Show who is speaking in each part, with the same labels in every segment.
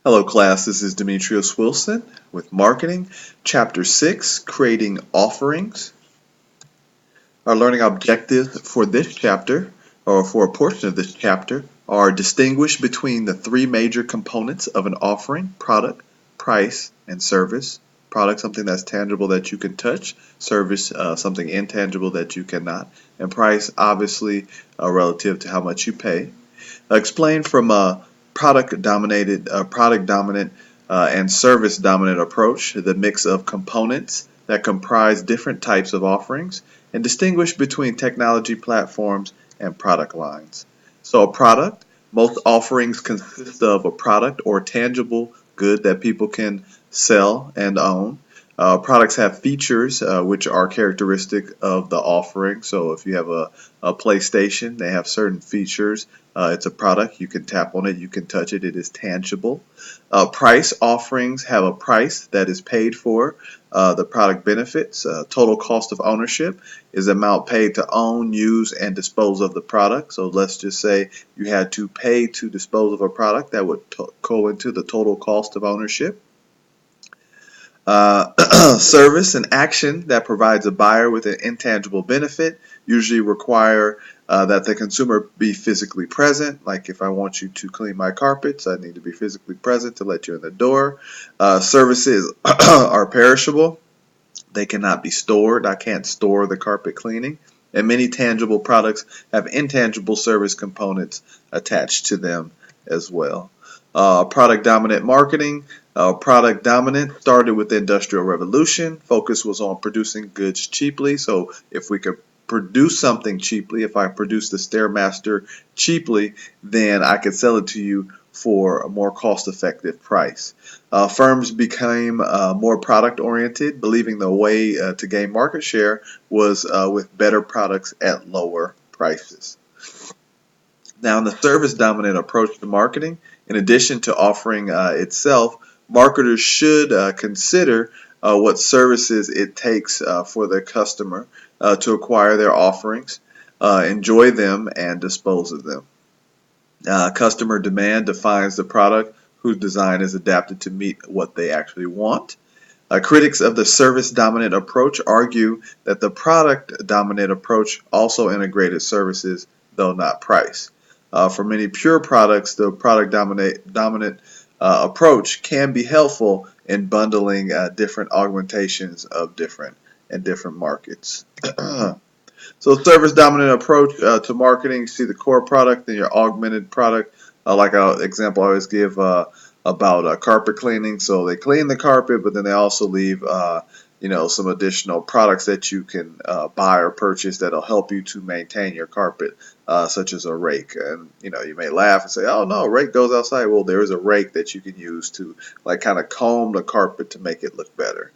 Speaker 1: Hello class, this is Demetrius Wilson with Marketing, Chapter 6, Creating Offerings. Our learning objectives for this chapter, or for a portion of this chapter, are distinguish between the three major components of an offering: product, price, and service. Product, something that's tangible that you can touch; service, something intangible that you cannot; and price, obviously, relative to how much you pay. Explain from a product dominant and service dominant approach, the mix of components that comprise different types of offerings, and distinguish between technology platforms and product lines. So, a product, most offerings consist of a product or tangible good that people can sell and own. Products have features which are characteristic of the offering. So if you have a PlayStation, they have certain features. It's a product. You can tap on it. You can touch it. It is tangible. Price offerings have a price that is paid for. The product benefits. Total cost of ownership is the amount paid to own, use, and dispose of the product. So let's just say you had to pay to dispose of a product. That would go into the total cost of ownership. Service and action that provides a buyer with an intangible benefit usually require that the consumer be physically present. Like if I want you to clean my carpets, I need to be physically present to let you in the door. Services are perishable. They cannot be stored. I can't store the carpet cleaning. And many tangible products have intangible service components attached to them as well. Product dominant marketing. Product dominant started with the Industrial Revolution. Focus was on producing goods cheaply. So if we could produce something cheaply, if I produce the Stairmaster cheaply, then I could sell it to you for a more cost-effective price. Firms became more product-oriented, believing the way to gain market share was with better products at lower prices. Now, in the service-dominant approach to marketing, in addition to offering itself, marketers should consider what services it takes for their customer to acquire their offerings, enjoy them, and dispose of them. Customer demand defines the product whose design is adapted to meet what they actually want. Critics of the service-dominant approach argue that the product-dominant approach also integrated services, though not price. For many pure products, the product-dominant approach can be helpful in bundling different augmentations of different markets. So service dominant approach to marketing, you see the core product, then your augmented product, like an example I always give about carpet cleaning. So they clean the carpet, but then they also leave some additional products that you can buy or purchase that'll help you to maintain your carpet, such as a rake. And you may laugh and say, "Oh no, rake goes outside." Well, there is a rake that you can use to kind of comb the carpet to make it look better.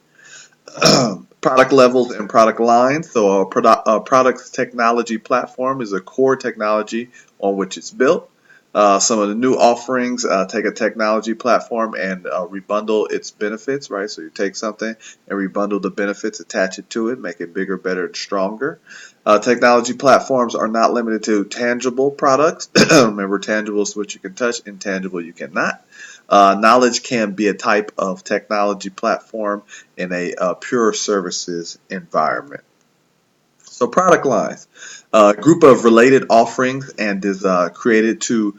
Speaker 1: Product levels and product lines. So a product's technology platform is a core technology on which it's built. Some of the new offerings take a technology platform and rebundle its benefits, right? So you take something and rebundle the benefits, attach it to it, make it bigger, better, and stronger. Technology platforms are not limited to tangible products. Remember, tangible is what you can touch, intangible you cannot. Knowledge can be a type of technology platform in a pure services environment. So product lines, a group of related offerings and is created to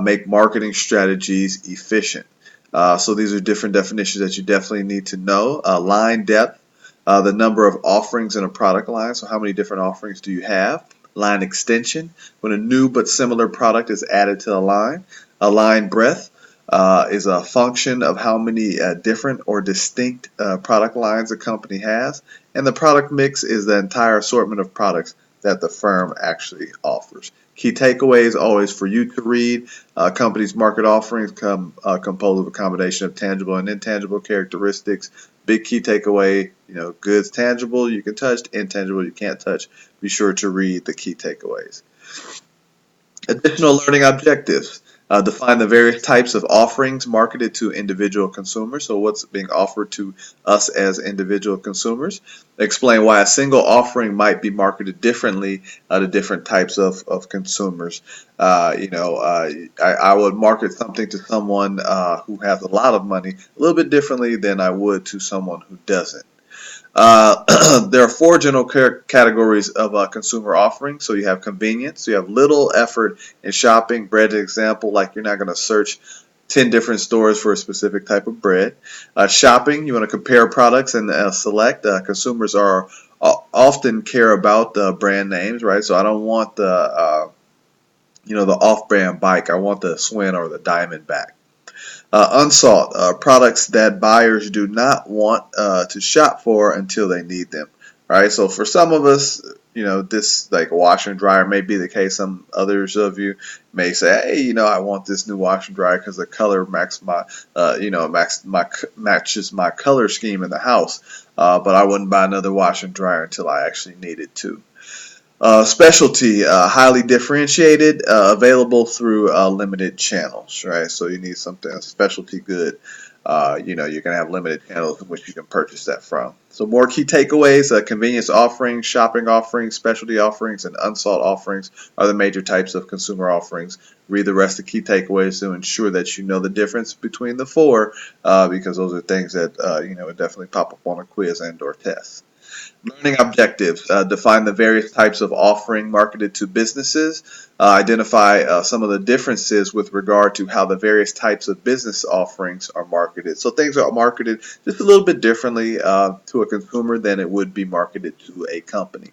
Speaker 1: make marketing strategies efficient. So these are different definitions that you definitely need to know. Line depth, the number of offerings in a product line. So how many different offerings do you have? Line extension, when a new but similar product is added to a line. A line breadth is a function of how many different or distinct product lines a company has. And the product mix is the entire assortment of products that the firm actually offers. Key takeaways always for you to read. Companies' market offerings composed of a combination of tangible and intangible characteristics. Big key takeaway, goods tangible you can touch, intangible you can't touch. Be sure to read the key takeaways. Additional learning objectives. Define the various types of offerings marketed to individual consumers. So what's being offered to us as individual consumers. Explain why a single offering might be marketed differently to different types of consumers. I would market something to someone who has a lot of money a little bit differently than I would to someone who doesn't. There are four general categories of consumer offerings. So you have convenience. So you have little effort in shopping. Bread example, like you're not going to search 10 different stores for a specific type of bread. Shopping, you want to compare products and select. Consumers are often care about brand names, right? So I don't want the off-brand bike. I want the Swin or the Diamondback. Unsought, products that buyers do not want to shop for until they need them, right? So for some of us, this like a washer and dryer may be the case. Some others of you may say, hey, I want this new washer and dryer because the color matches my color scheme in the house. But I wouldn't buy another washer and dryer until I actually need it to. Specialty, highly differentiated, available through limited channels, right? So you need something, a specialty good. You're going to have limited channels in which you can purchase that from. So more key takeaways, convenience offerings, shopping offerings, specialty offerings, and unsought offerings are the major types of consumer offerings. Read the rest of the key takeaways to ensure that you know the difference between the four, because those are things that, would definitely pop up on a quiz and or test. Learning objectives. Define the various types of offering marketed to businesses. Identify some of the differences with regard to how the various types of business offerings are marketed. So things are marketed just a little bit differently to a consumer than it would be marketed to a company.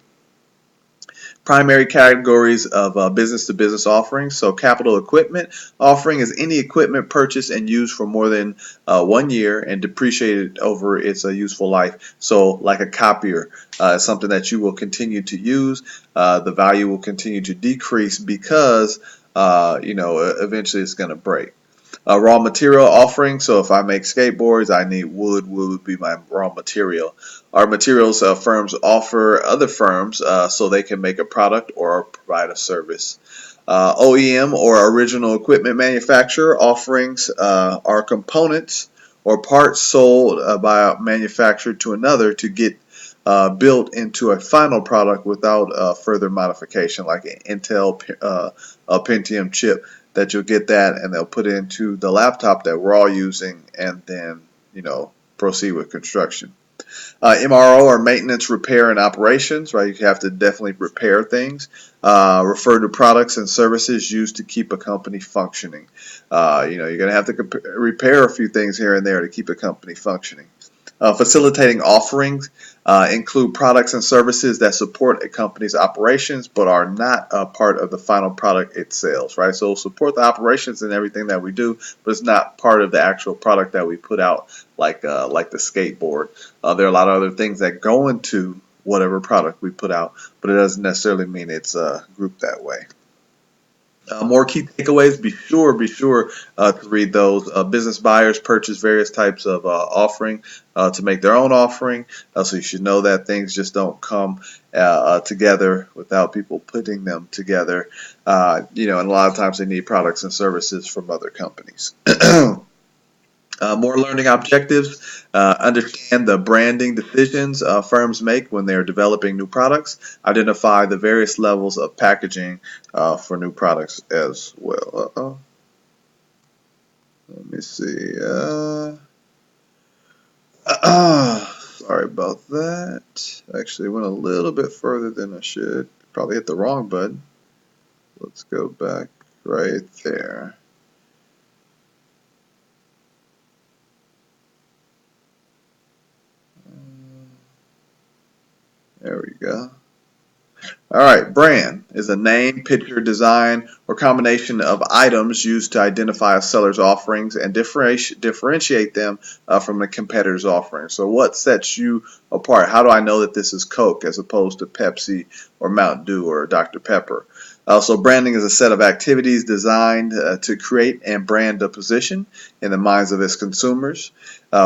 Speaker 1: Primary categories of business-to-business offerings. So capital equipment offering is any equipment purchased and used for more than 1 year and depreciated over its useful life. So like a copier, something that you will continue to use. The value will continue to decrease because eventually it's going to break. Raw material offering. So if I make skateboards, I need wood. Wood would be my raw material. Our materials firms offer other firms so they can make a product or provide a service. OEM or original equipment manufacturer offerings are components or parts sold by a manufacturer to another to get built into a final product without further modification, like an Intel Pentium chip. That you'll get that and they'll put it into the laptop that we're all using and then, proceed with construction. MRO or maintenance, repair, and operations, right? You have to definitely repair things. Refer to products and services used to keep a company functioning. You're going to have to repair a few things here and there to keep a company functioning. Facilitating offerings include products and services that support a company's operations but are not a part of the final product it sells, right? So support the operations and everything that we do, but it's not part of the actual product that we put out, like the skateboard. There are a lot of other things that go into whatever product we put out, but it doesn't necessarily mean it's grouped that way. More key takeaways. Be sure to read those. Business buyers purchase various types of offering to make their own offering. So you should know that things just don't come together without people putting them together. And a lot of times they need products and services from other companies. More learning objectives. Understand the branding decisions firms make when they're developing new products. Identify the various levels of packaging for new products as well. Let me see. Sorry about that. Actually went a little bit further than I should. Probably hit the wrong button. Let's go back right there. There we go. All right, brand is a name, picture, design, or combination of items used to identify a seller's offerings and differentiate them from a competitor's offering. So what sets you apart? How do I know that this is Coke as opposed to Pepsi or Mountain Dew or Dr. Pepper? So branding is a set of activities designed to create and brand a position in the minds of its consumers.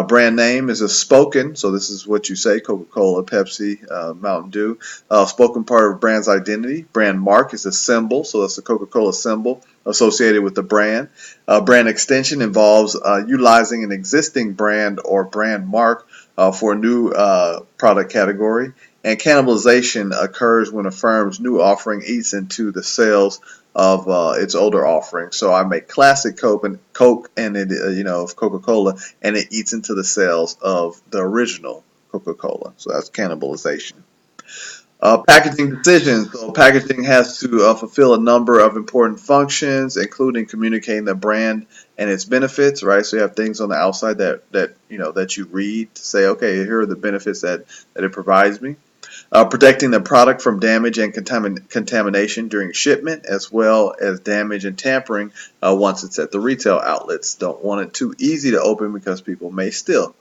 Speaker 1: Brand name is a spoken, so this is what you say, Coca-Cola, Pepsi, Mountain Dew, spoken part of a brand's identity. Brand mark is a symbol, so that's the Coca-Cola symbol associated with the brand. Brand extension involves utilizing an existing brand or brand mark for a new product category. And cannibalization occurs when a firm's new offering eats into the sales of its older offering. So I make classic Coke and it, of Coca-Cola, and it eats into the sales of the original Coca-Cola. So that's cannibalization. Packaging decisions. So packaging has to fulfill a number of important functions, including communicating the brand and its benefits. Right. So you have things on the outside that you read to say, okay, here are the benefits that it provides me. Protecting the product from damage and contamination during shipment, as well as damage and tampering once it's at the retail outlets. Don't want it too easy to open because people may steal.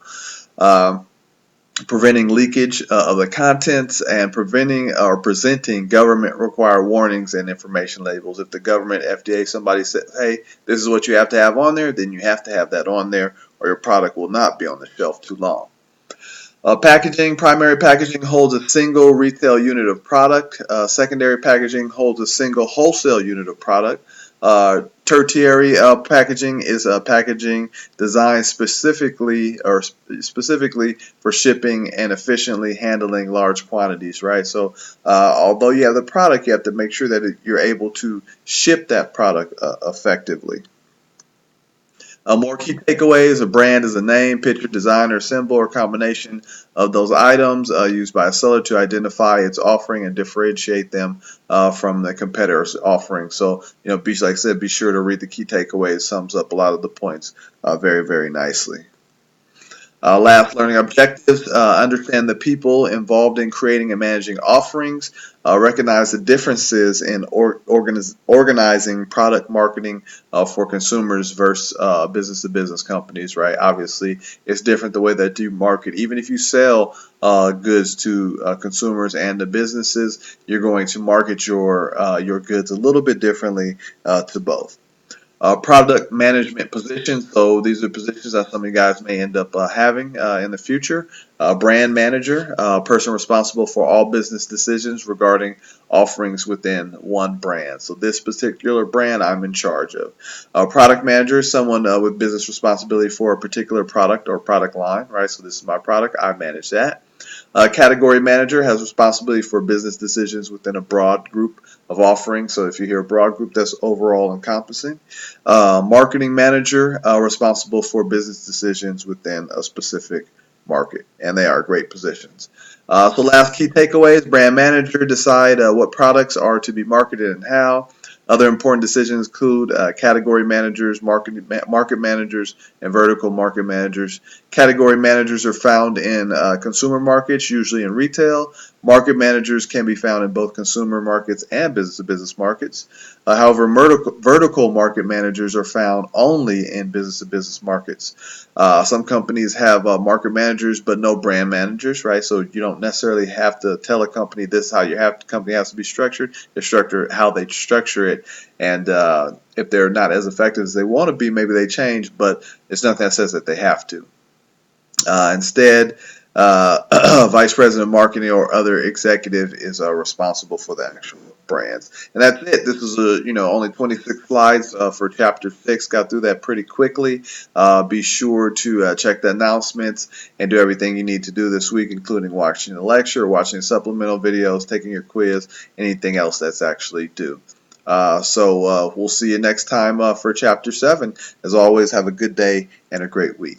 Speaker 1: Preventing leakage of the contents, and preventing or presenting government required warnings and information labels. If the government, FDA, somebody says, hey, this is what you have to have on there, then you have to have that on there, or your product will not be on the shelf too long. Packaging. Primary packaging holds a single retail unit of product. Secondary packaging holds a single wholesale unit of product. Tertiary packaging is packaging designed specifically for shipping and efficiently handling large quantities, right? So although you have the product, you have to make sure that you're able to ship that product effectively. More key takeaways: a brand is a name, picture, design, or symbol, or combination of those items used by a seller to identify its offering and differentiate them from the competitor's offering. So, like I said, be sure to read the key takeaways. Sums up a lot of the points very, very nicely. Last, learning objectives. Understand the people involved in creating and managing offerings. Recognize the differences in organizing product marketing for consumers versus business-to-business companies, right? Obviously, it's different the way that you market. Even if you sell goods to consumers and to businesses, you're going to market your goods a little bit differently to both. Product management positions. So these are positions that some of you guys may end up having in the future. Brand manager, person responsible for all business decisions regarding offerings within one brand. So this particular brand I'm in charge of. Product manager, someone with business responsibility for a particular product or product line, right? So this is my product, I manage that. Category manager has responsibility for business decisions within a broad group of offerings. So if you hear broad group, that's overall encompassing. Marketing manager, responsible for business decisions within a specific market, and they are great positions. So last key takeaways: brand manager, decide what products are to be marketed and how. Other important decisions include category managers, market managers, and vertical market managers. Category managers are found in consumer markets, usually in retail. Market managers can be found in both consumer markets and business-to-business markets. However, vertical market managers are found only in business-to-business markets. Some companies have market managers but no brand managers, right? So you don't necessarily have to tell a company this is how company has to be structured. They structure how they structure it, and if they're not as effective as they want to be, maybe they change, but it's nothing that says that they have to. Instead, vice president of marketing or other executive is responsible for the actual brands. And that's it. This is only 26 slides for chapter 6. Got through that pretty quickly. Be sure to check the announcements and do everything you need to do this week, including watching the lecture, watching supplemental videos, taking your quiz, anything else that's actually due. So we'll see you next time for chapter 7. As always, have a good day and a great week.